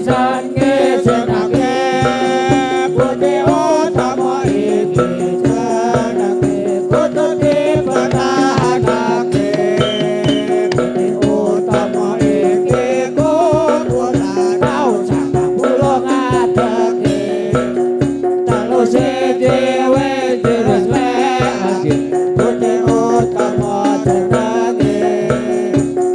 pisan ngesenake Budi utama iki jenenge kudu dipertahanake Budi utama iki kudu tau sangang puluh ngadeke telu siji wis diresmekake Budi utama jenenge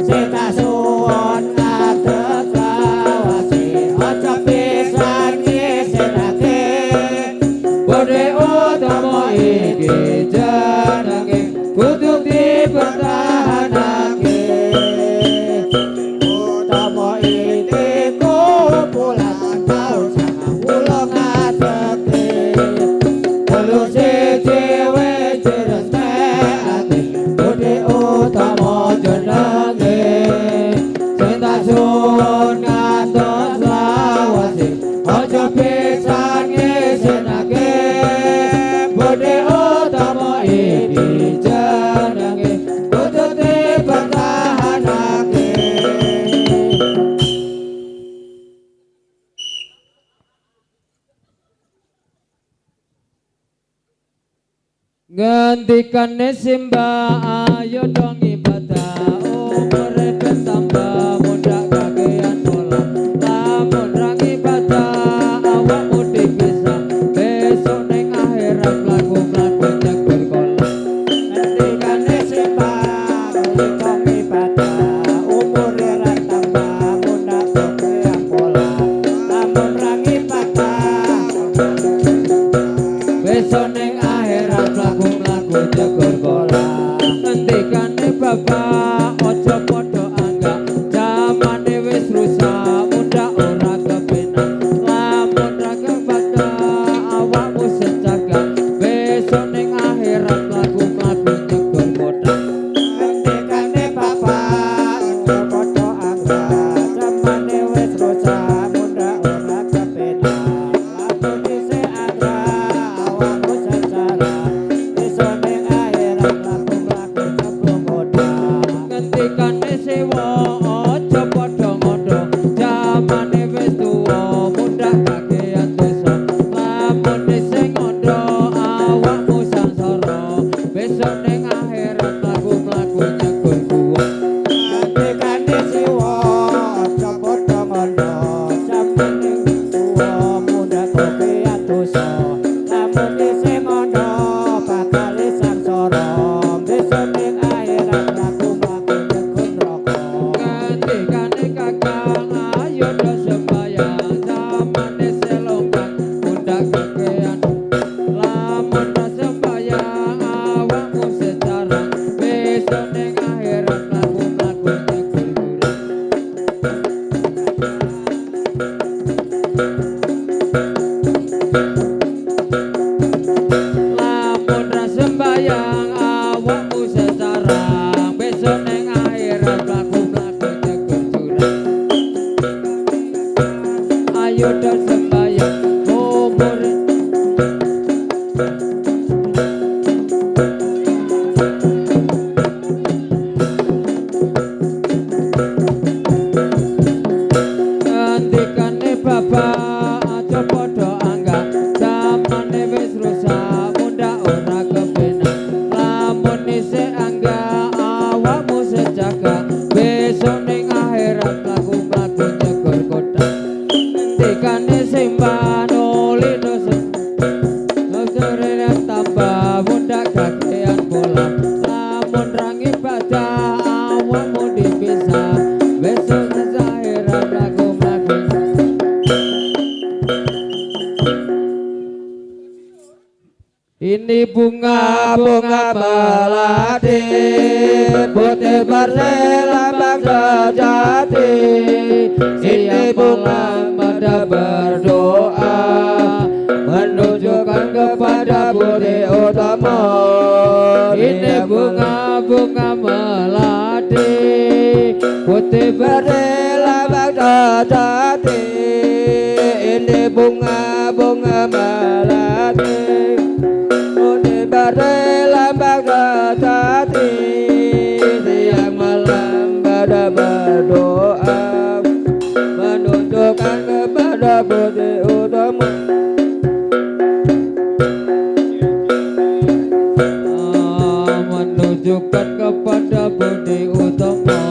sing tak suwun ngadeg lawase aja pisan ngesenake Budi utama iki jenenge kudu dipertahanake utama iki kumpulan taun sangang puluh ngadeke telu siji wis diresmekake Budi utama jenenge sing tak suwun ngantos lawase aja pisan ngesenake Budi utama iki jenenge kudu dipertahanake ngendikane simbah ayo dong ibadah umure tambah muda kakean pola lamun ra ibadah awakmu dipisah besok ning akhirat laku-laku nyebur kola ngendikane simbah ayo dong ibadah umure ra tambah muda kakean pola lamun ra ibadah besok ning akhirat laku-laku nyebur kola ngendikane bapak ojo podo anggap zamane wis rusak muda ora kepenak lamun ra kebadah awakmu sejaga besok ning akhirat laku-laku nyebur kola ngendikane bapak ojo podo anggap zamane wis rusak muda ora kepenak lamun dhisik anggap awakmu sejaga besok ning akhirat laku-laku nyebur kola ngendikane sewa aja padha ngodo jamane wis tuwa muda kakean dosa lamun dhisik ngodo awakmu sangsara besok ning akhirat laku-laku nyebur kuwa ngendikane sewa aja padha ngodo jamane wis tuwa muda kakean dosa lamun dhisik ngodo bakal sangsara besok ning akhirat laku-laku nyebur neraka ngendikane kakang ayo do sembayang zamane selongkang muda kakean lamun ra sembayang awakmu sejarah besok ning akhirat laku-laku nyebur kurang lamun ra sembayang awakmu sejarah besok ning akhirat laku-laku nyebur curang ayo do sembayang umur ngendikane bapak aja padha anggap zamane wis rusak muda ora kepenak lamun isih anggap awakmu sejaga besok ning akhirat laku-laku nyebur kotak ngendikane simbah nuli dosa sore tambah muda kakean pola lamun ra ibadah awakmu dipisah besok ning akhirat laku-laku ini bunga-bunga melati putih berselambang sejati ini bunga pada berdoa menunjukkan kepada Budi utama ini bunga-bunga melati putih berselambang sejati ini bunga-bunga melati berlambang sejati siang malam pada berdoa menunjukkan kepada budi utama. Menunjukkan kepada budi utama.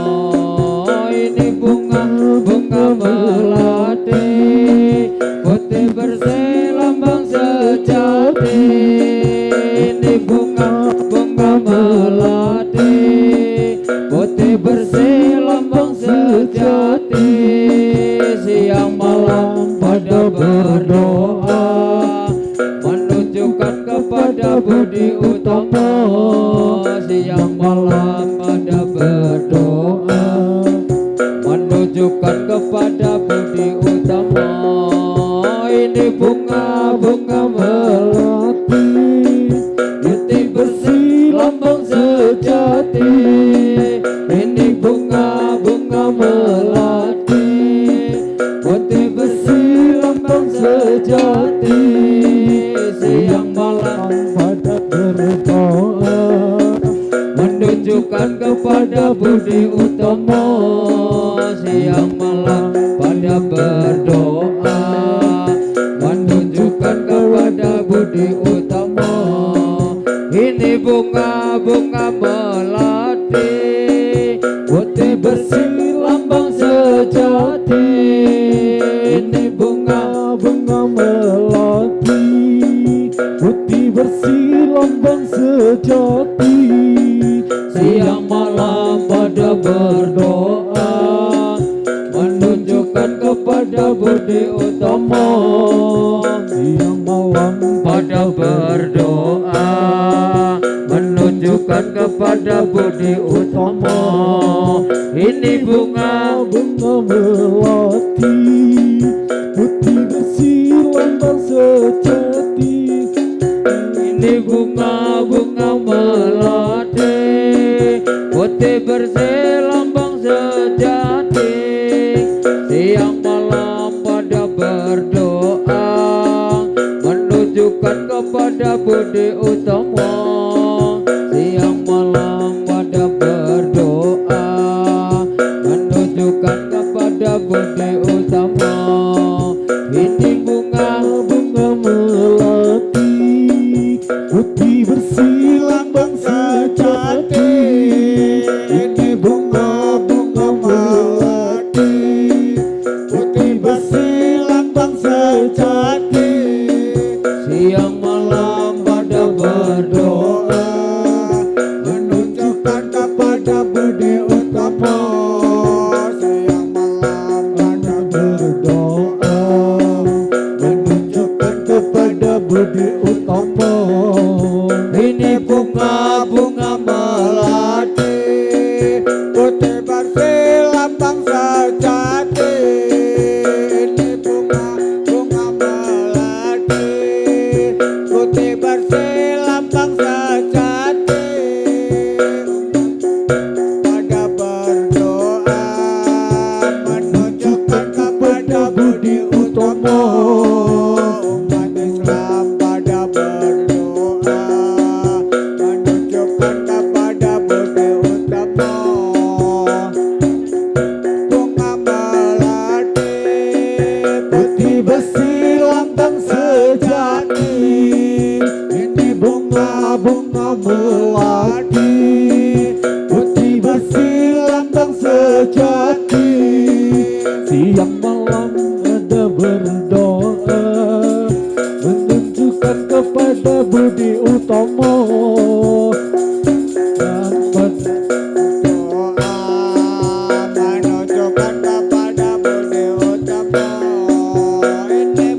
Ini bunga melati, putih bersih lambang sejati. Ini bunga melati, putih bersih lambang sejati. Siang malam pada berdoa, menunjukkan kepada budi utama. Siang malam pada berdoa, menunjukkan kepada budi utama. Ini bunga melati, putih bersih lambang sejati. Ini bunga melati, putih bersih lambang sejati. Siang malam pada berdoa, menunjukkan kepada budi utama. Siang malam pada berdoa, menunjukkan kepada budi utama. Ini bunga melati, putih bersih lambang sejati. Ini bunga melati, putih bersih lambang sejati. Siang malam pada berdoa, menunjukkan kepada budi utama. Siang malam pada berdoa, menunjukkan kepada budi utama. Ini bunga melati, putih bersih lambang sejati. Ini bunga melati, putih bersih lambang sejati. Siang malam pada berdoa, menunjukkan kepada budi utama. Siang malam pada berdoa, menunjukkan kepada budi utama. Ini bunga melati, putih bersih lambang sejati. Ini bunga melati, putih bersih lambang sejati. Siang malam pada berdoa, menunjukkan kepada budi utama. Siang malam pada berdoa, menunjukkan kepada budi utama. Ini bunga melati, putih bersih lambang sejati. Ini bunga melati, putih bersih lambang sejati. Pada berdoa, menunjukkan kepada budi utama. Umat Islam pada berdoa, menunjukkan kepada budi utama. Bunga melati, putih bersih lambang sejati. Ini bunga melati, putih bersih lambang sejati. Siang malam ada berdoa, menunjukkan kepada budi utama. Dan berdoa, menunjukkan kepada budi utama. Ini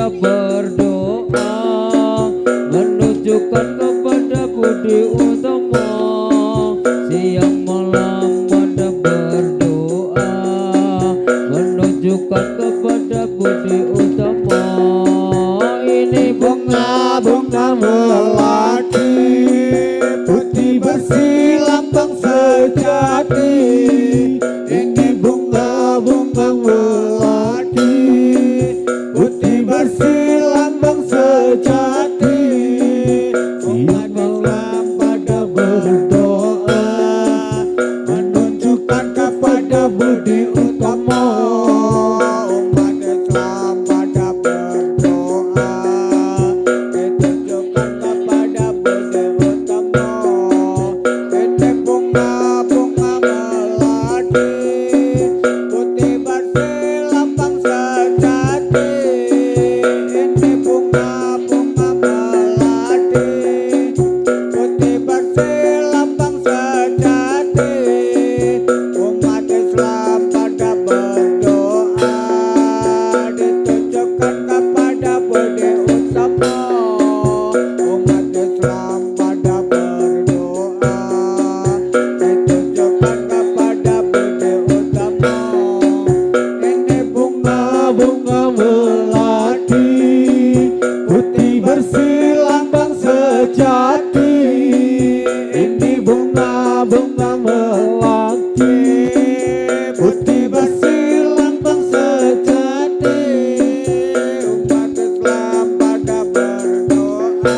pada berdoa, menunjukkan kepada budi utama. Siang malam pada berdoa, menunjukkan kepada budi utama. Ini bunga-bunga melati, putih bersih lambang sejati. Ini bunga-bunga melati, putih bersih lambang sejati. Umat Islam pada berdoa, menunjukkan kepada budi utama. Umat Islam pada berdoa, ditunjukkan kepada budi utama. Ini bunga-bunga melati, putih bersih lambang sejati. Ini bunga-bunga melati, putih bersih lambang sejati. Umat Islam pada berdoa, ditunjukkan kepada budi utama. Umat Islam pada berdoa, ditunjukkan kepada budi utama. Ini bunga-bunga melati, putih bersih lambang sejati. Ini bunga-bunga melati, putih bersih lambang sejati. Umat Islam pada berdoa,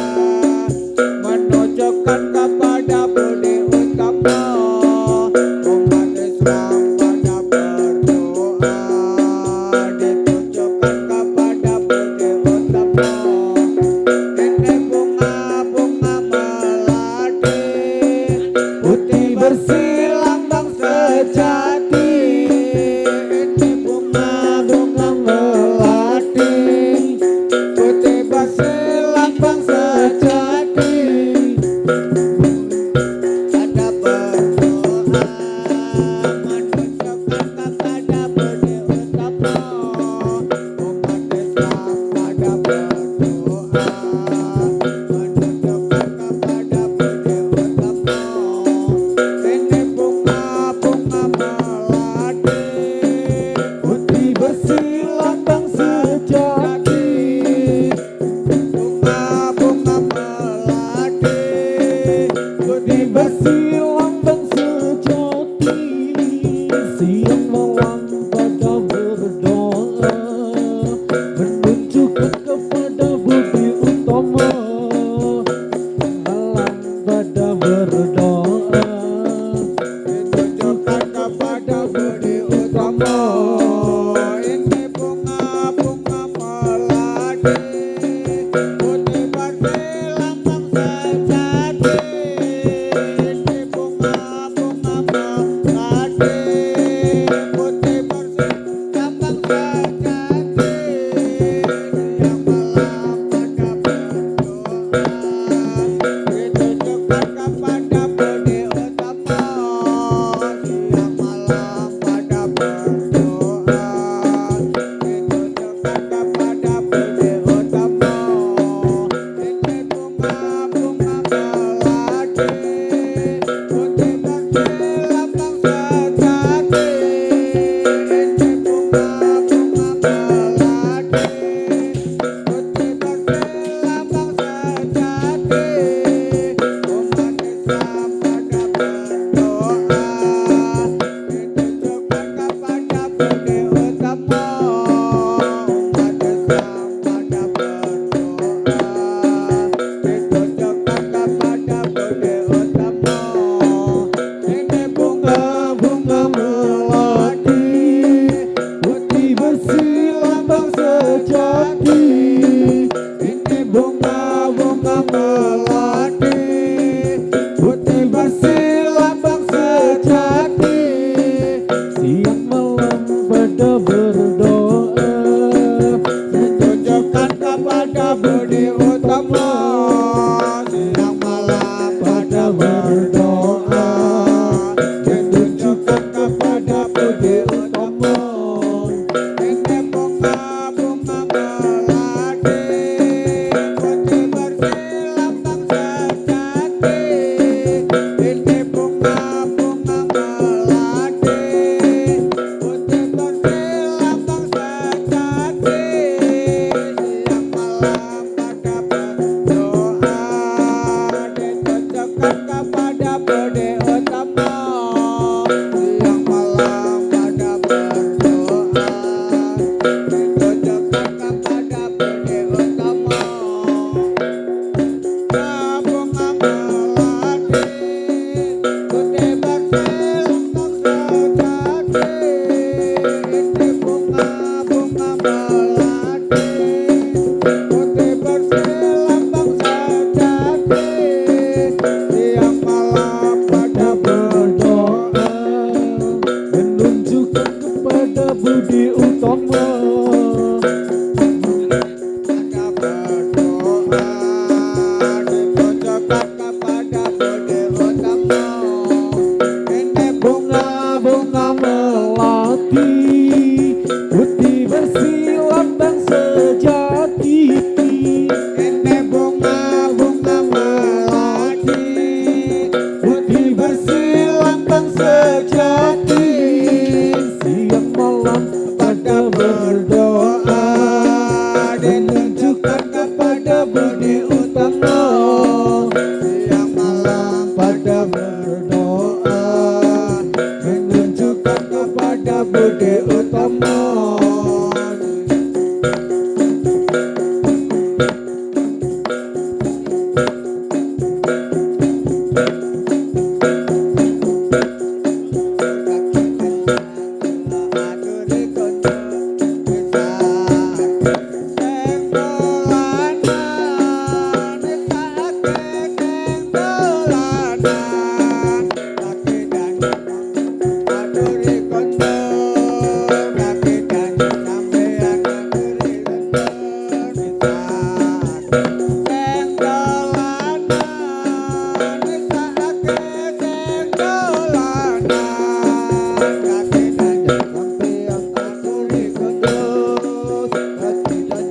menunjukkan kepada budi utama. Umat Islam pada berdoa, ditunjukkan kepada budi utama. Ini bunga-bunga melati, putih bersih lambang sejati. Ini bunga-bunga melati, putih bersih lambang sejati. Pada berdoa, menunjukkan kepada budi utama. Umat Islam pada berdoa, menunjukkan kepada budi utama. Ini bunga-bunga melati, putih bersih lambang sejati. Bunga-bunga melati, putih bersih lambang sejati. Siang malam pada berdoa, menunjukkan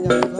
Thank